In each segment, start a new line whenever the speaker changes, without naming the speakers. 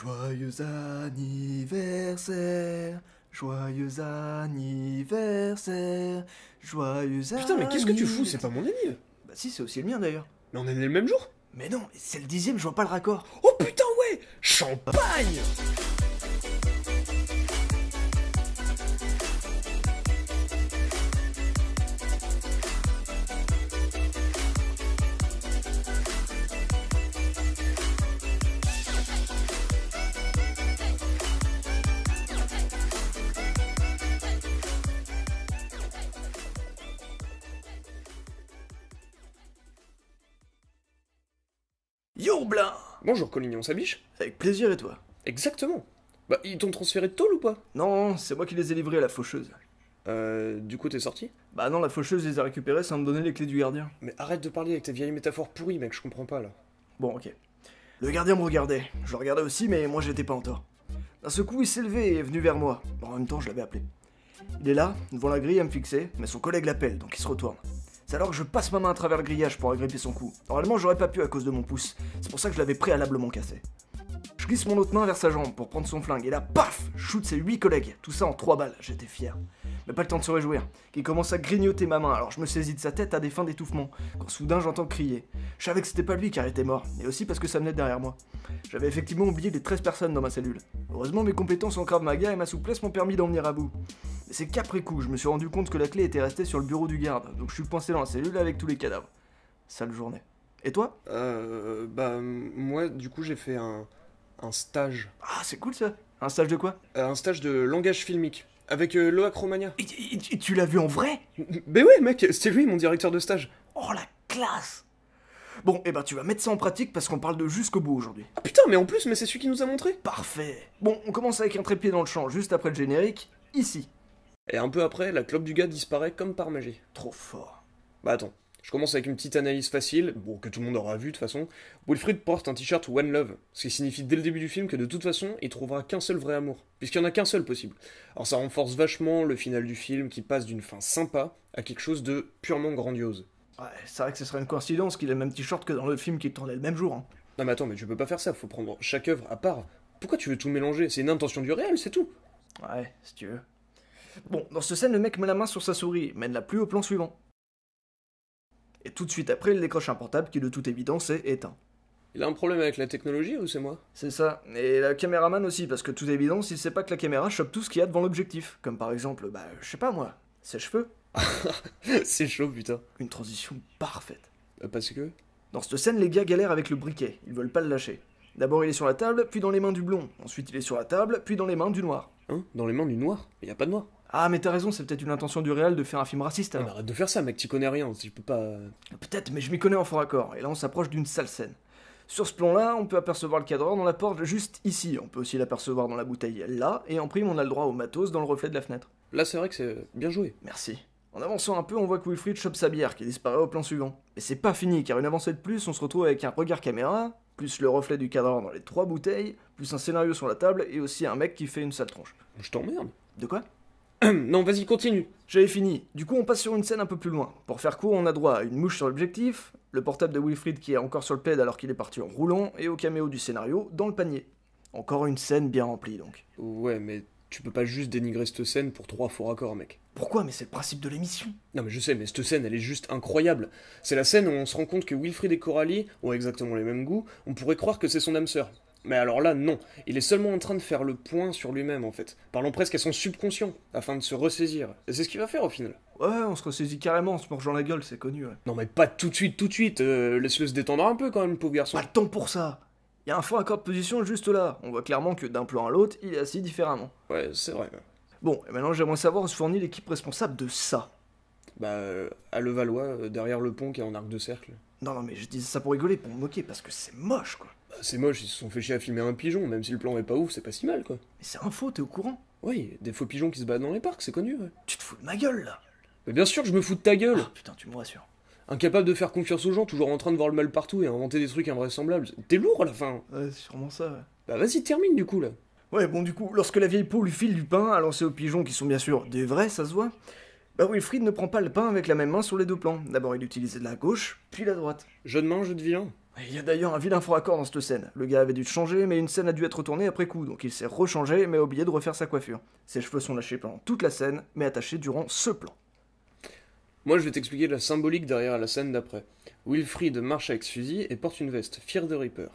Joyeux anniversaire, joyeux anniversaire, joyeux anniversaire.
Putain, mais qu'est-ce que tu fous? C'est pas mon anniv.
Bah si, c'est aussi le mien d'ailleurs.
Mais on est né le même jour.
Mais non, c'est le 10e, je vois pas le raccord.
Oh putain, ouais. Champagne.
Yo Blin.
Bonjour Collignon, ça biche?
Avec plaisir et toi?
Exactement. Bah, ils t'ont transféré de tôle ou pas?
Non, c'est moi qui les ai livrés à la faucheuse.
Du coup t'es sorti?
Bah non, la faucheuse les a récupérés sans me donner les clés du gardien.
Mais arrête de parler avec tes vieilles métaphores pourries, mec, je comprends pas là.
Bon, ok. Le gardien me regardait. Je le regardais aussi, mais moi j'étais pas en tort. D'un seul coup, il s'est levé et est venu vers moi. Bon, en même temps, je l'avais appelé. Il est là, devant la grille à me fixer, mais son collègue l'appelle, donc il se retourne. C'est alors que je passe ma main à travers le grillage pour agripper son cou. Normalement, j'aurais pas pu à cause de mon pouce. C'est pour ça que je l'avais préalablement cassé. Je glisse mon autre main vers sa jambe pour prendre son flingue, et là, paf, shoot ses 8 collègues. Tout ça en 3 balles, j'étais fier. Mais pas le temps de se réjouir, qu'il commence à grignoter ma main, alors je me saisis de sa tête à des fins d'étouffement, quand soudain j'entends crier. Je savais que c'était pas lui car il était mort, et aussi parce que ça venait derrière moi. J'avais effectivement oublié les 13 personnes dans ma cellule. Heureusement, mes compétences en Krav Maga et ma souplesse m'ont permis d'en venir à bout. Mais c'est qu'après coup, je me suis rendu compte que la clé était restée sur le bureau du garde, donc je suis coincé dans la cellule avec tous les cadavres. Sale journée. Et toi?
Moi, du coup, j'ai fait un stage.
Ah, c'est cool ça. Un stage de quoi?
Un stage de langage filmique. Avec Loac Romagna.
Et tu l'as vu en vrai?
Mais ouais, mec, c'était lui, mon directeur de stage.
Oh la classe! Bon, et ben tu vas mettre ça en pratique parce qu'on parle de jusqu'au bout aujourd'hui.
Ah putain, mais en plus, mais c'est celui qui nous a montré.
Parfait. Bon, on commence avec un trépied dans le champ, juste après le générique, ici.
Et un peu après, la clope du gars disparaît comme par magie.
Trop fort.
Bah attends, je commence avec une petite analyse facile, bon, que tout le monde aura vu de toute façon. Wilfried porte un t-shirt One Love, ce qui signifie dès le début du film que de toute façon, il trouvera qu'un seul vrai amour, puisqu'il n'y en a qu'un seul possible. Alors ça renforce vachement le final du film qui passe d'une fin sympa à quelque chose de purement grandiose.
Ouais, c'est vrai que ce serait une coïncidence qu'il ait le même t-shirt que dans le film qui tournait le même jour. Hein.
Non mais attends, mais tu peux pas faire ça, faut prendre chaque œuvre à part. Pourquoi tu veux tout mélanger? C'est une intention du réel, c'est tout.
Ouais, si tu veux. Bon, dans cette scène, le mec met la main sur sa souris, mais ne l'a plus au plan suivant. Et tout de suite après, il décroche un portable qui, de toute évidence, est éteint.
Il a un problème avec la technologie ou c'est moi?
C'est ça. Et la caméraman aussi, parce que, de toute évidence, il sait pas que la caméra chope tout ce qu'il y a devant l'objectif. Comme par exemple, je sais pas moi, ses cheveux.
C'est chaud, putain.
Une transition parfaite.
Parce que...
Dans cette scène, les gars galèrent avec le briquet, ils veulent pas le lâcher. D'abord il est sur la table, puis dans les mains du blond. Ensuite il est sur la table, puis dans les mains du noir.
Hein? Dans les mains du noir? Mais y a pas de noir.
Ah mais t'as raison, c'est peut-être une intention du réel de faire un film raciste
Ah,
alors.
bah, arrête de faire ça, mec, t'y connais rien, je peux pas...
Peut-être, mais je m'y connais en fort accord, et là on s'approche d'une sale scène. Sur ce plan-là, on peut apercevoir le cadreur dans la porte juste ici, on peut aussi l'apercevoir dans la bouteille là, et en prime on a le droit au matos dans le reflet de la fenêtre.
Là c'est vrai que c'est bien joué.
Merci. En avançant un peu, on voit que Wilfried chope sa bière qui disparaît au plan suivant. Mais c'est pas fini, car une avancée de plus, on se retrouve avec un regard caméra, plus le reflet du cadreur dans les 3 bouteilles, plus un scénario sur la table, et aussi un mec qui fait une sale tronche.
Je t'emmerde.
De quoi?
Non, vas-y, continue.
J'avais fini. Du coup, on passe sur une scène un peu plus loin. Pour faire court, on a droit à une mouche sur l'objectif, le portable de Wilfried qui est encore sur le plaid alors qu'il est parti en roulant, et au caméo du scénario dans le panier. Encore une scène bien remplie donc.
Ouais, mais tu peux pas juste dénigrer cette scène pour 3 faux raccords, mec.
Pourquoi? Mais c'est le principe de l'émission.
Non mais je sais, mais cette scène, elle est juste incroyable. C'est la scène où on se rend compte que Wilfried et Coralie ont exactement les mêmes goûts, on pourrait croire que c'est son âme sœur. Mais alors là, non. Il est seulement en train de faire le point sur lui-même, en fait. Parlons presque à son subconscient, afin de se ressaisir. Et c'est ce qu'il va faire, au final.
Ouais, on se ressaisit carrément en se morgeant la gueule, c'est connu, ouais.
Non mais pas tout de suite. Laisse-le se détendre un peu, quand même, le pauvre garçon.
Pas le temps pour ça. Y a un faux accord de position juste là. On voit clairement que d'un plan à l'autre, il est assis différemment.
Ouais, c'est vrai.
Bon, et maintenant j'aimerais savoir où se fournit l'équipe responsable de ça.
Bah, à Levallois, derrière le pont qui est en arc de cercle.
Non, mais je disais ça pour rigoler, pour me moquer, parce que c'est moche, quoi.
Bah, c'est moche, ils se sont fait chier à filmer un pigeon, même si le plan est pas ouf, c'est pas si mal, quoi.
Mais c'est un faux, t'es au courant?
Oui, des faux pigeons qui se battent dans les parcs, c'est connu, ouais.
Tu te fous de ma gueule, là.
Mais bien sûr que je me fous de ta gueule.
Ah, putain, tu me rassures.
Incapable de faire confiance aux gens, toujours en train de voir le mal partout et inventer des trucs invraisemblables. T'es lourd à la fin.
Ouais, c'est sûrement ça, ouais.
Bah vas-y, termine du coup là.
Ouais, bon, du coup, lorsque la vieille peau lui file du pain à lancer aux pigeons qui sont bien sûr des vrais, ça se voit, bah Wilfried ne prend pas le pain avec la même main sur les deux plans. D'abord, il utilise la gauche, puis la droite.
Jeu de main, jeu de vilain.
Il y a d'ailleurs un vilain faux raccord dans cette scène. Le gars avait dû changer, mais une scène a dû être retournée après coup, donc il s'est rechangé, mais a oublié de refaire sa coiffure. Ses cheveux sont lâchés pendant toute la scène, mais attachés durant ce plan.
Moi, je vais t'expliquer la symbolique derrière la scène d'après. Wilfried marche avec Suzy et porte une veste, Fear the Reaper.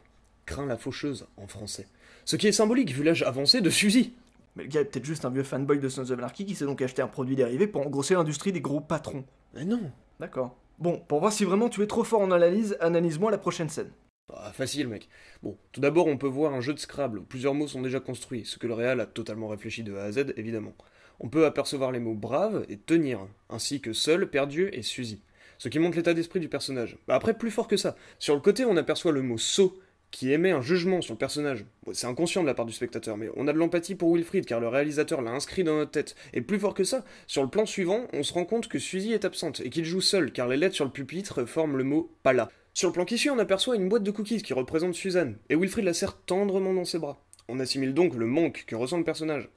Craint la faucheuse, en français. Ce qui est symbolique vu l'âge avancé de Suzy.
Mais le gars est peut-être juste un vieux fanboy de Sons of Anarchy qui s'est donc acheté un produit dérivé pour engrosser l'industrie des gros patrons.
Mais non.
D'accord. Bon, pour voir si vraiment tu es trop fort en analyse, analyse-moi la prochaine scène.
Ah, facile, mec. Bon, tout d'abord, on peut voir un jeu de Scrabble où plusieurs mots sont déjà construits, ce que le réal a totalement réfléchi de A à Z, évidemment. On peut apercevoir les mots brave et tenir, ainsi que seul, perdu et Suzy. Ce qui montre l'état d'esprit du personnage. Après, plus fort que ça. Sur le côté, on aperçoit le mot sot, qui émet un jugement sur le personnage. Bon, c'est inconscient de la part du spectateur, mais on a de l'empathie pour Wilfried car le réalisateur l'a inscrit dans notre tête. Et plus fort que ça, sur le plan suivant, on se rend compte que Suzy est absente et qu'il joue seul car les lettres sur le pupitre forment le mot pas là. Sur le plan qui suit, on aperçoit une boîte de cookies qui représente Suzanne, et Wilfried la serre tendrement dans ses bras. On assimile donc le manque que ressent le personnage.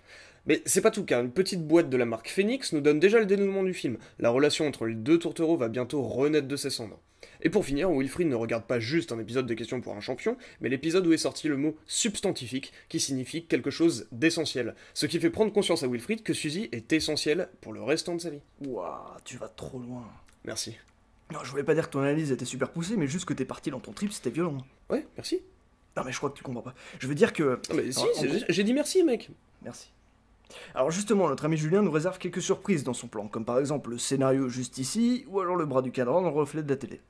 Mais c'est pas tout, car une petite boîte de la marque Phoenix nous donne déjà le dénouement du film. La relation entre les deux tourtereaux va bientôt renaître de ses cendres. Et pour finir, Wilfried ne regarde pas juste un épisode de questions pour un champion, mais l'épisode où est sorti le mot substantifique, qui signifie quelque chose d'essentiel. Ce qui fait prendre conscience à Wilfried que Suzy est essentielle pour le restant de sa vie.
Ouah, tu vas trop loin.
Merci.
Non, je voulais pas dire que ton analyse était super poussée, mais juste que t'es parti dans ton trip, c'était violent.
Ouais, merci.
Non mais je crois que tu comprends pas. Je veux dire que...
Non mais si,
Alors, en gros-
j'ai dit merci, mec.
Merci. Alors justement, notre ami Julien nous réserve quelques surprises dans son plan, comme par exemple le scénario juste ici, ou alors le bras du cadran dans le reflet de la télé.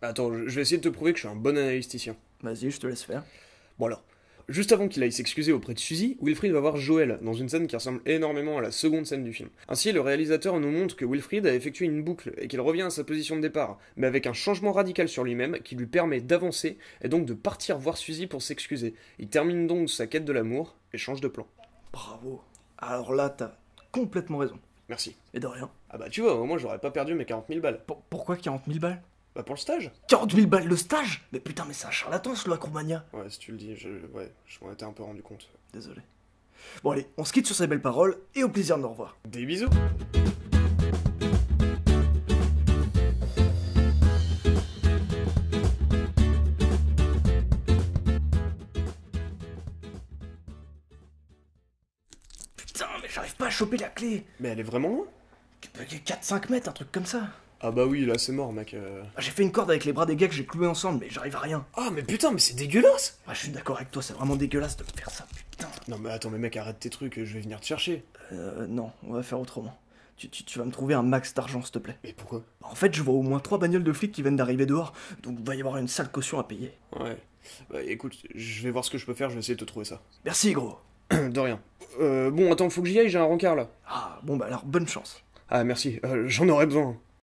Attends, je vais essayer de te prouver que je suis un bon analysticien.
Vas-y, je te laisse faire.
Bon alors, juste avant qu'il aille s'excuser auprès de Suzy, Wilfried va voir Joël dans une scène qui ressemble énormément à la seconde scène du film. Ainsi, le réalisateur nous montre que Wilfried a effectué une boucle et qu'il revient à sa position de départ, mais avec un changement radical sur lui-même qui lui permet d'avancer et donc de partir voir Suzy pour s'excuser. Il termine donc sa quête de l'amour et change de plan.
Bravo. Alors là, t'as complètement raison.
Merci.
Et de rien.
Ah bah tu vois, au moins j'aurais pas perdu mes 40 000 balles.
Pourquoi 40 000 balles?
Bah pour le stage.
40 000 balles le stage? Mais putain, mais c'est un charlatan ce Acromania.
Ouais, si tu le dis, je m'en étais un peu rendu compte.
Désolé. Bon allez, on se quitte sur ces belles paroles, et au plaisir de nous revoir.
Des bisous.
Putain, mais j'arrive pas à choper la clé.
Mais elle est vraiment loin.
4-5 mètres, un truc comme ça.
Ah bah oui, là c'est mort, mec.
J'ai fait une corde avec les bras des gars que j'ai cloués ensemble, mais j'arrive à rien.
Ah mais putain, mais c'est dégueulasse.
Je suis d'accord avec toi, c'est vraiment dégueulasse de me faire ça, putain.
Non mais attends, mais mec, arrête tes trucs, je vais venir te chercher.
Non, on va faire autrement. Tu vas me trouver un max d'argent, s'il te plaît.
Mais pourquoi?
En fait, je vois au moins 3 bagnoles de flics qui viennent d'arriver dehors, donc il va y avoir une sale caution à payer.
Ouais. Bah écoute, je vais voir ce que je peux faire, je vais essayer de te trouver ça.
Merci, gros.
De rien. Bon, attends, faut que j'y aille, j'ai un rencard là.
Ah, bon bah alors, bonne chance.
Ah merci, j'en aurais besoin.